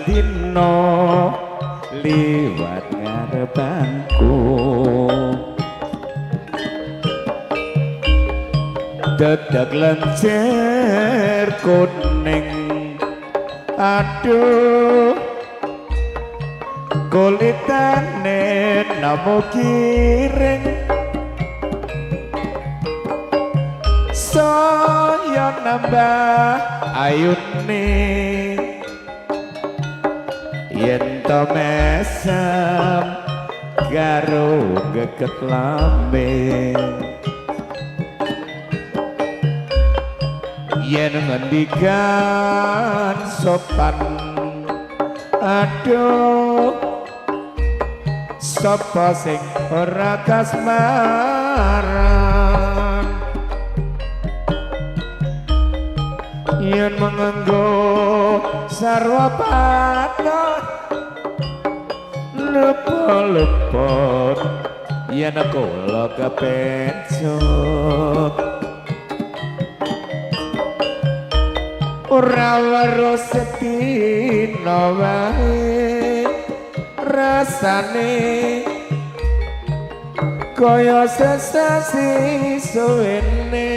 dino liwat ngarepanku dadak lencer kuning aduh kulitane namo kiring saya nambah ayune yen to mesem karo geget lambe yen ngendikan sopan aduh sapa sing ora kasmaran yen mengenggo sarwa patah lepot yen kula kepencut ora weruh sedina wae rasane kaya sesasi suwene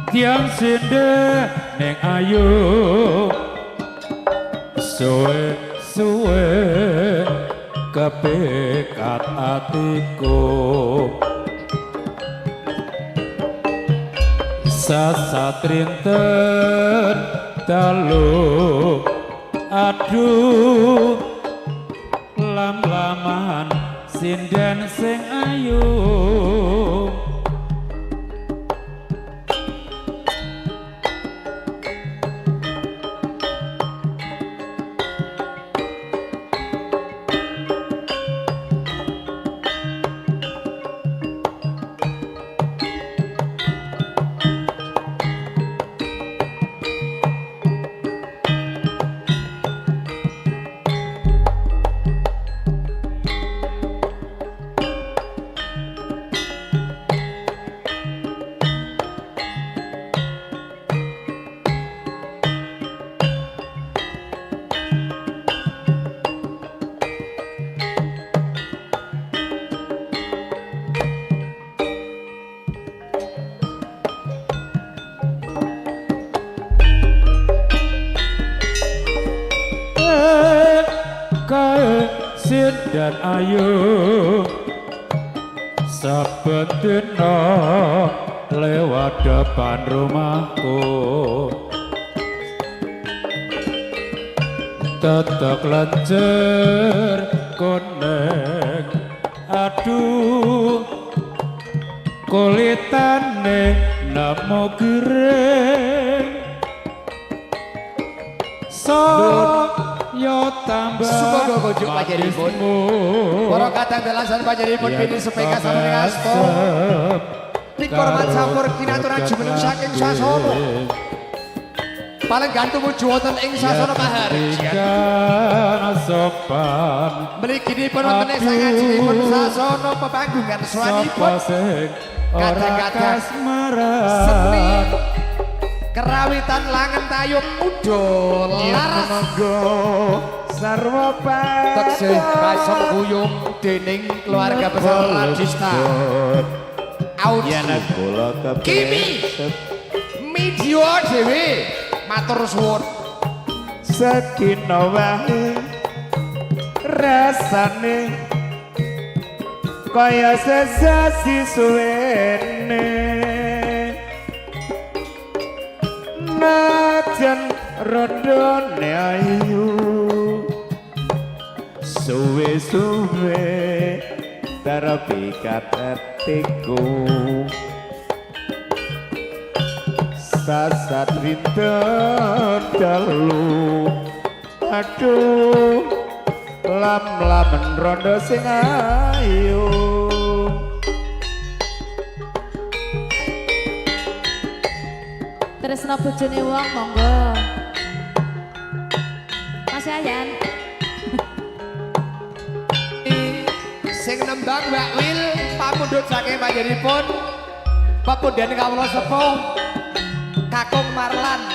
tiang sinde ning ayu suwe kepekat atiku sasatrinten dalu aduh lam-laman sinden sing ayu dan ayu saben dina lewat depan rumahku tetek lencer kuning aduh kulitane namo giring yo tambah semoga kunjuk panjenenganipun para kadang dalasan panjenenganipun bini sepeka sampeyan ngasto dikhormat sampur kinaturan jumeneng saking sasana paling gantung muju wonten ing sasana pahargyan sopan mliginipun wonten ing sangajengipun sasana pepanggungan swanipun kadang-kadang seni kerawitan langen tayub udol laras sarwa teksih kasem guyung dening keluarga besar Radista yen kula Kimi media dhewe matur suwun sedina wae rasane kaya sesasi suwene najan rodone ayu suwe-suwe terapikat hatiku sasat rinten dalu aduh lam-lamen rondo sing ayu tresna bojone wong monggo Mas Yayan sing nembang Mbak Wil pamundhut saking panjenenganipun pepundhen kawula sepuh Kakung Marlan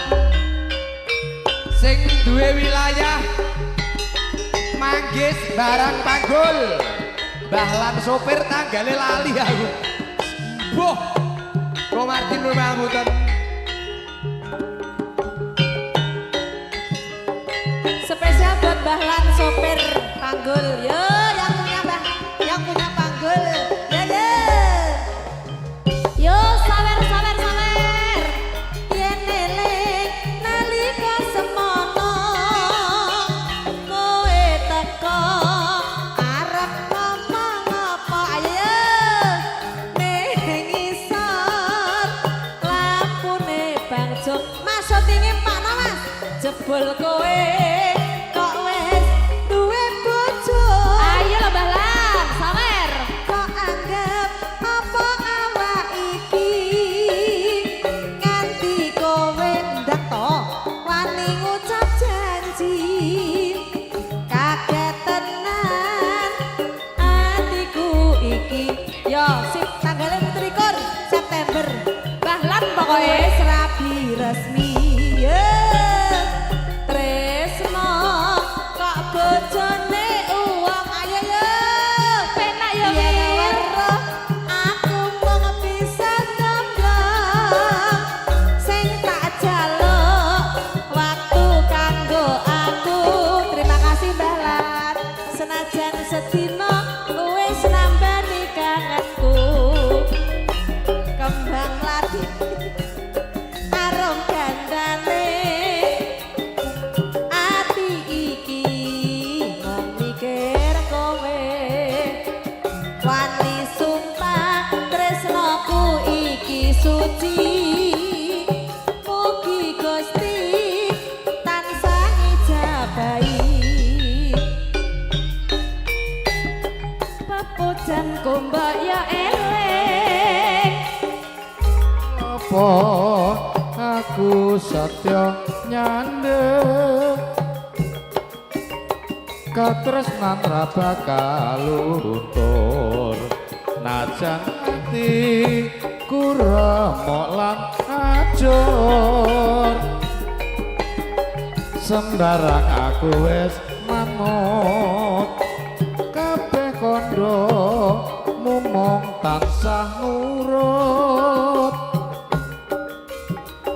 sing duwe wilayah Manggis Barang Panggul Bahlan sopir tanggale lali aku boh Ko Martin rumah mboten Spesial buat Bahlan sopir Panggul. Yo, yang punya Panggul. Ya, ya. Yo, sawer. Yen eling nalika semono kowe teko arep ngomong apa ayo ning isor lampune Bang Jok. Mas syutinge Pak Mas jebul kowe kok wis duwe bojo. Ayo lho Bahlan, sawer. Kok anggap apa awak iki nganti kowe ndak to wani ngucap janji. Kaget tenan atiku iki. Yo sip tanggal 23 September. Bahlan pokoknya wis rabi resmi. Tresno kok bojone uang ayo yo penak yo weruh aku mung bisa ngemblong sing tak jaluk waktu kanggo aku. Terima kasih Bahlan senajan sedina wis nambani kangenku kembang ladi arom gandane ati iki mung mikir kowe wani sumpah tresnoku iki suci mugi Gusti tansah ngijabahi pepujanku mbok ya eling apa aku satya nyandeng katresnan ra bakal luntur najan ati kuremok lan ajur sembarang aku wis manut kabeh kondo mumong tansah nurut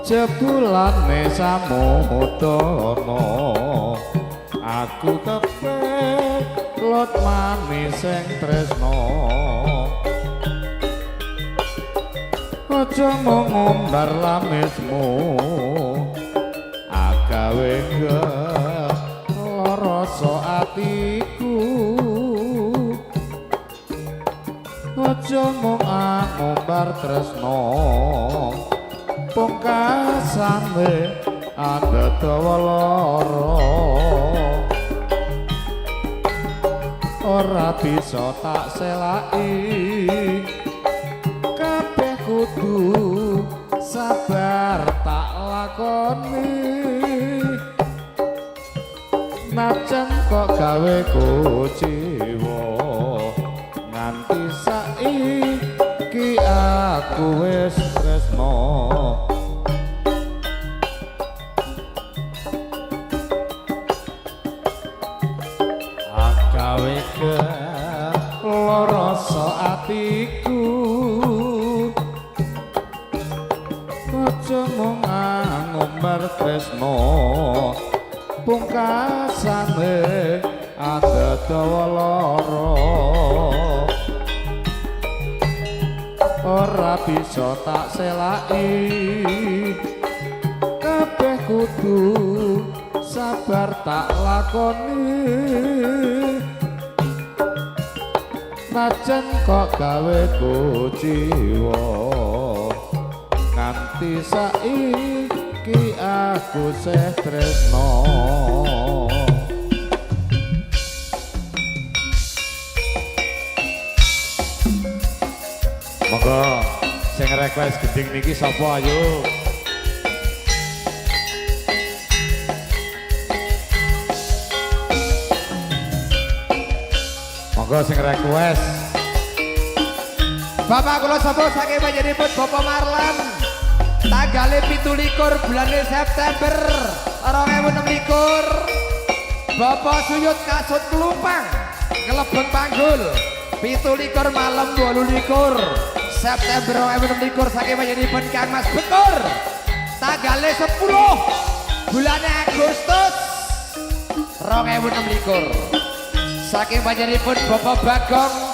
jebulane samudana aku kepelot manis sing tresno aja mung ngombar lamismu agawe rasa atiku aja mung ngombar tresno pungkasane ada dawa lara ora bisa tak selaki kabeh kudu sabar tak lakoni najan kok gawe kuciwa nganti saiki aku wis tresno agawe rasa atiku aja mung ngombar tresno pungkasane ada dawa lara ora bisa tak selaki kabeh kudu sabar tak lakoni najan kok gawe kuciwa nganti saiki aku sih tresno monggo sing request geding niki sapa ayo monggo sing request Bapak kula sapa saking panjenenganipun Bapak Marlan Tanggal 17 bulan September 2016 Bapak Suyut Kasut Pelumpang Kelebeng Panggul 17 malam 28 September 2016 saking panjenenganipun Kang Mas Bekur tanggal 10 bulan Agustus 2016 saking panjenenganipun Bapak Bagong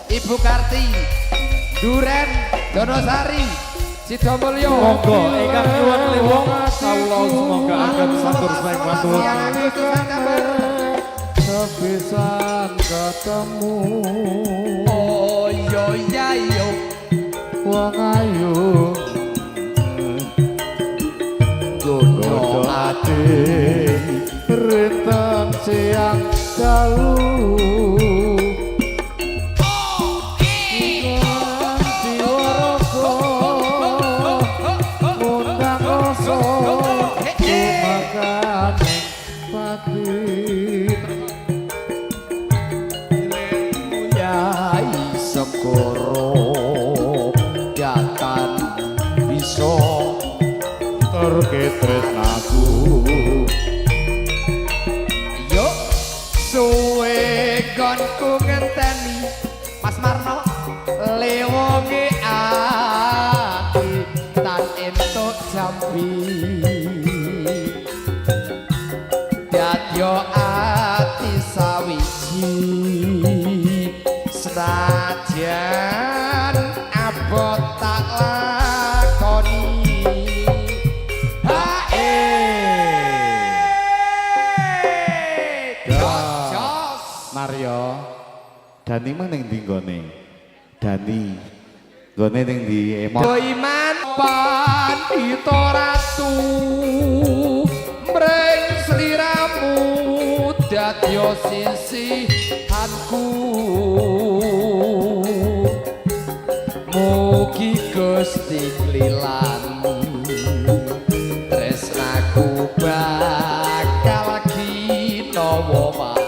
Ibu Karti Duren Donosari Sidomulyo Monggo ingkang nyuwun liwung kawula semoga agem satur saeng matur. Sepisan ketemu oh yo ya yo wong ayu dodo ati rentang siang dalu tresnaku yuk suwe gonku ngenteni Mas Marno lewonge ati tan entuk jambi dadya ati sawiji senajan abot tak lakoni Mario Dani mang ning ndi nggone Dani nggone ning ndi emot Doiman Pandito Ratu mring sliramu dadya sisihanku mugi Gusti klilan tresnaku bakal ginawa